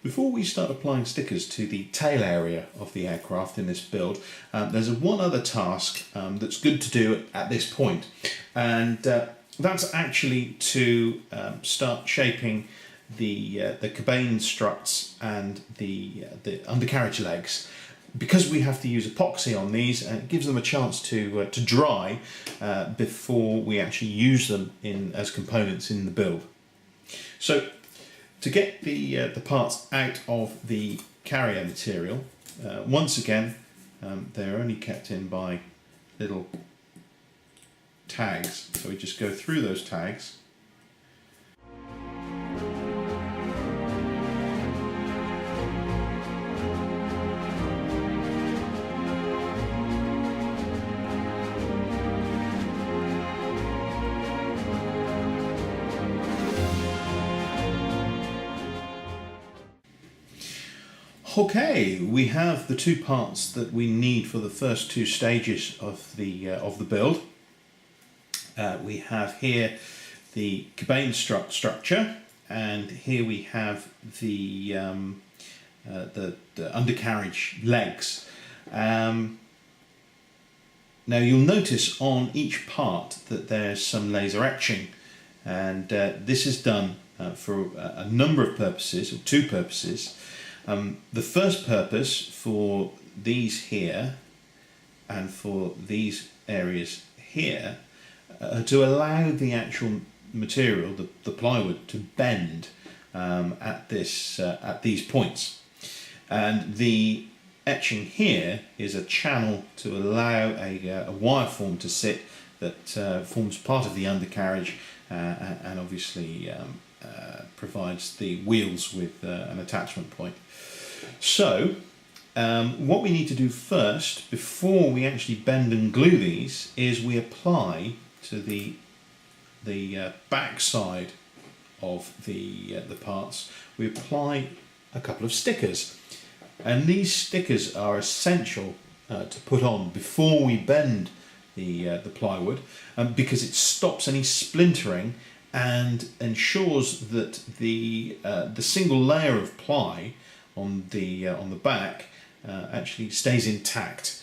Before we start applying stickers to the tail area of the aircraft in this build, there's one other task that's good to do at this point, and that's actually to start shaping the cabane struts and the undercarriage legs. Because we have to use epoxy on these, it gives them a chance to dry before we actually use them as components in the build. So, to get the parts out of the carrier material, once again, they're only kept in by little tags. So we just go through those tags. Okay, we have the two parts that we need for the first two stages of the build. We have here the cabane structure, and here we have the undercarriage legs. Now you'll notice on each part that there's some laser etching, and this is done for a number of purposes, or two purposes. The first purpose for these here and for these areas here to allow the actual material, the plywood, to bend at these points, and the etching here is a channel to allow a wire form to sit that forms part of the undercarriage and obviously provides the wheels with an attachment point. So what we need to do first, before we actually bend and glue these, is we apply to the back side of the parts, we apply a couple of stickers, and these stickers are essential to put on before we bend the plywood, because it stops any splintering and ensures that the single layer of ply on the back actually stays intact.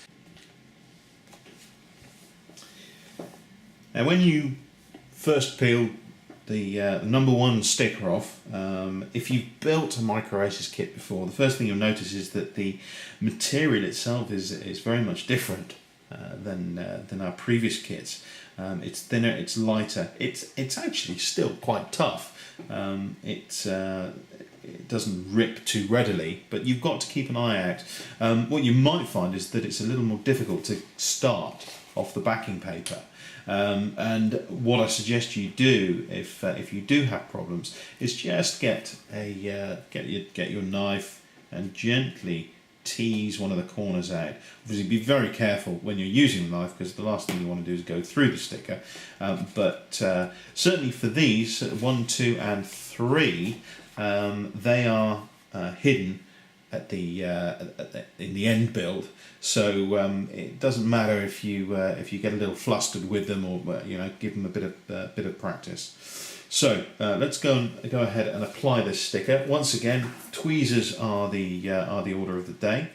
Now, when you first peel the number one sticker off, if you've built a Microaces kit before, the first thing you'll notice is that the material itself is very much different than our previous kits. It's thinner, it's lighter, it's actually still quite tough. It doesn't rip too readily, but you've got to keep an eye out. What you might find is that it's a little more difficult to start off the backing paper. And what I suggest you do, if you do have problems, is just get your knife and gently tease one of the corners out. Obviously, be very careful when you're using the knife, because the last thing you want to do is go through the sticker. But certainly for these 1, 2, and 3, they are hidden at in the end build, so it doesn't matter if you get a little flustered with them, or give them a bit of practice. So let's go ahead and apply this sticker. Once again, tweezers are the order of the day.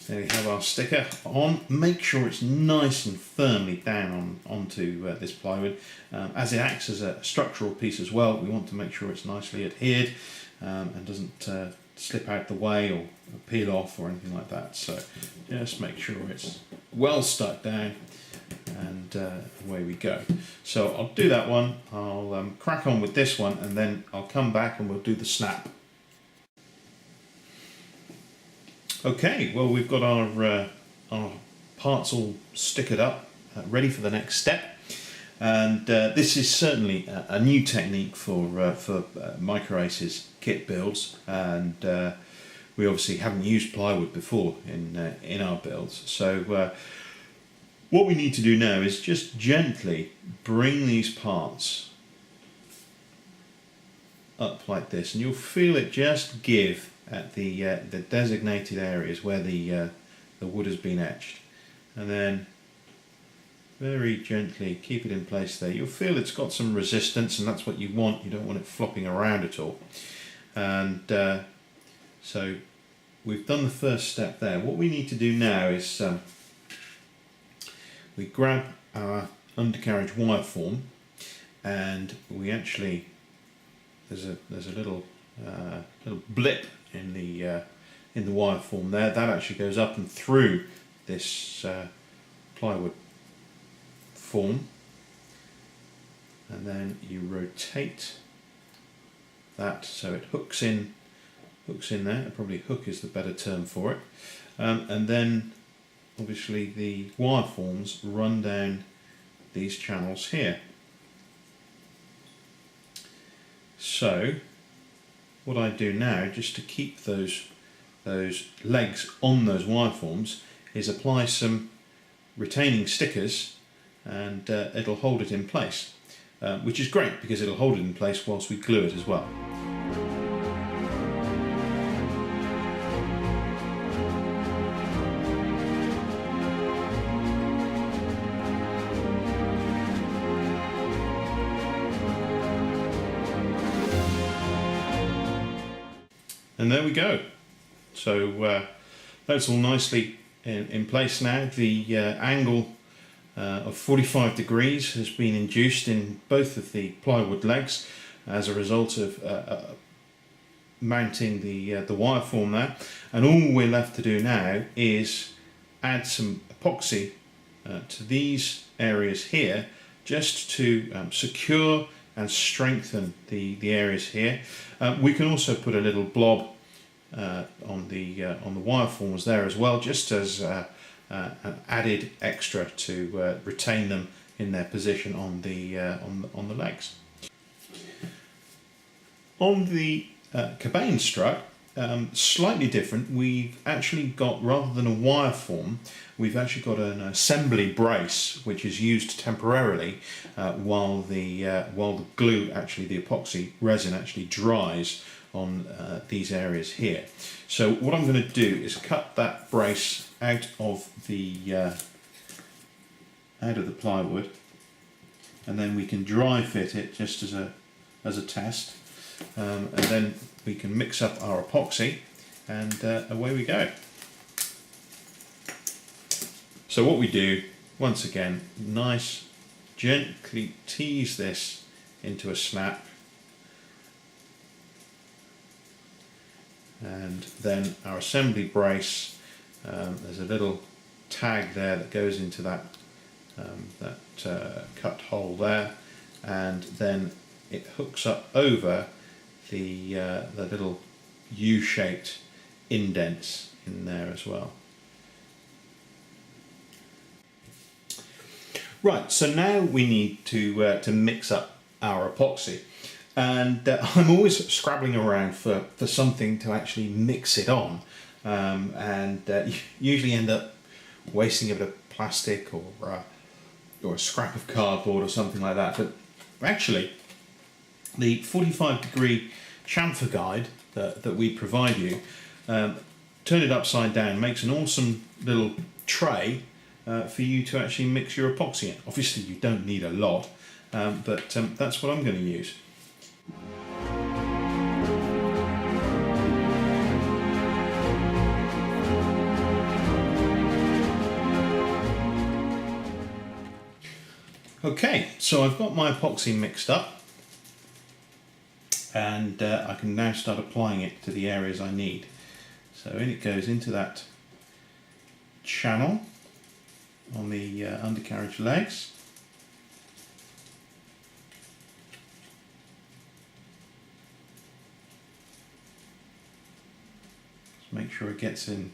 There we have our sticker on. Make sure it's nice and firmly down onto this plywood. As it acts as a structural piece as well, we want to make sure it's nicely adhered and doesn't slip out the way or peel off or anything like that. So just make sure it's well stuck down, and away we go. So I'll do that one, I'll crack on with this one, and then I'll come back and we'll do the snap. Okay, well, we've got our parts all stickered up, ready for the next step, and this is certainly a new technique for Microaces kit builds, and we obviously haven't used plywood before in our builds. So what we need to do now is just gently bring these parts up like this, and you'll feel it just give at the designated areas where the wood has been etched, and then very gently keep it in place there. You'll feel it's got some resistance, and that's what you want. You don't want it flopping around at all. And so we've done the first step there. What we need to do now is we grab our undercarriage wire form, and we actually there's a little blip in the wire form there that actually goes up and through this plywood form, and then you rotate that so it hooks in there. Probably hook is the better term for it, and then obviously the wire forms run down these channels here. So what I do now, just to keep those legs on those wire forms, is apply some retaining stickers, and it'll hold it in place, which is great because it'll hold it in place whilst we glue it as well. And there we go. So that's all nicely in place now. The angle of 45 degrees has been induced in both of the plywood legs as a result of mounting the wire form there. And all we're left to do now is add some epoxy to these areas here, just to secure and strengthen the areas here. We can also put a little blob on the wire forms there as well, just as an added extra to retain them in their position on the legs. On the cabane strut, slightly different. We've actually got, rather than a wire form, we've actually got an assembly brace which is used temporarily while the glue, actually the epoxy resin, actually dries on these areas here. So what I'm going to do is cut that brace out of the plywood, and then we can dry fit it just as a test, and then we can mix up our epoxy, and away we go. So what we do, once again, nice, gently tease this into a snap, and then our assembly brace, there's a little tag there that goes into that cut hole there, and then it hooks up over the little U-shaped indents in there as well. Right, so now we need to mix up our epoxy, and I'm always scrabbling around for something to actually mix it on, and usually end up wasting a bit of plastic or a scrap of cardboard or something like that. But actually, the 45-degree chamfer guide that we provide you, turn it upside down, makes an awesome little tray for you to actually mix your epoxy in. Obviously you don't need a lot, but that's what I'm going to use. Okay, so I've got my epoxy mixed up, and I can now start applying it to the areas I need. So in it goes into that channel on the undercarriage legs. Just make sure it gets in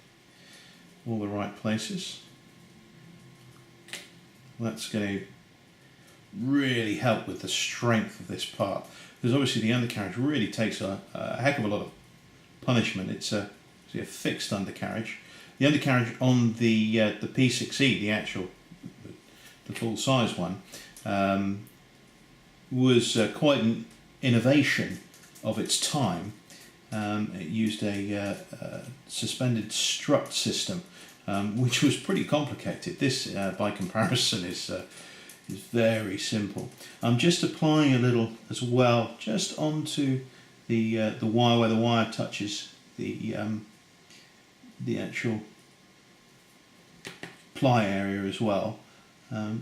all the right places. That's going to really help with the strength of this part, because obviously the undercarriage really takes a heck of a lot of punishment. It's a fixed undercarriage. The undercarriage on the P-6E, the full size one, was quite an innovation of its time. It used a suspended strut system, which was pretty complicated. This, by comparison, is very simple. I'm just applying a little as well, just onto the wire where the wire touches the actual ply area as well,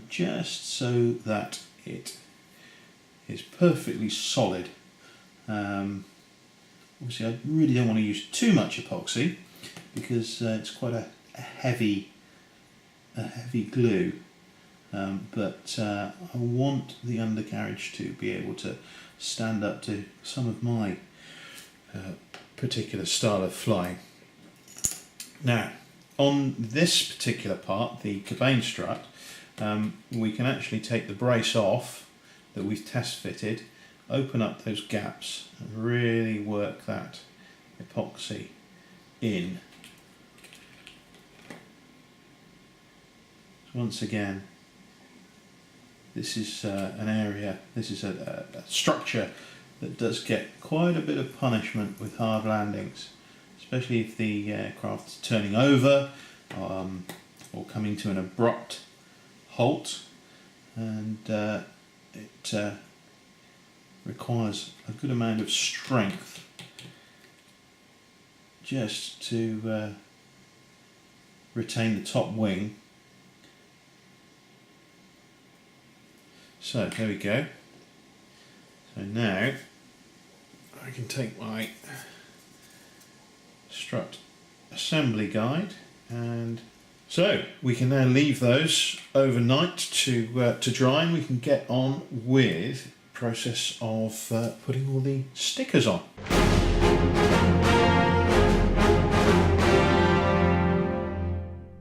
just so that it is perfectly solid. Obviously, I really don't want to use too much epoxy because it's quite a heavy glue. But I want the undercarriage to be able to stand up to some of my particular style of flying. Now, on this particular part, the cabane strut, we can actually take the brace off that we've test fitted, open up those gaps and really work that epoxy in. So once again, this is an area, this is a structure that does get quite a bit of punishment with hard landings, especially if the aircraft's turning over or coming to an abrupt halt, and it requires a good amount of strength just to retain the top wing. So there we go. So now I can take my strut assembly guide, and so we can now leave those overnight to dry, and we can get on with the process of putting all the stickers on.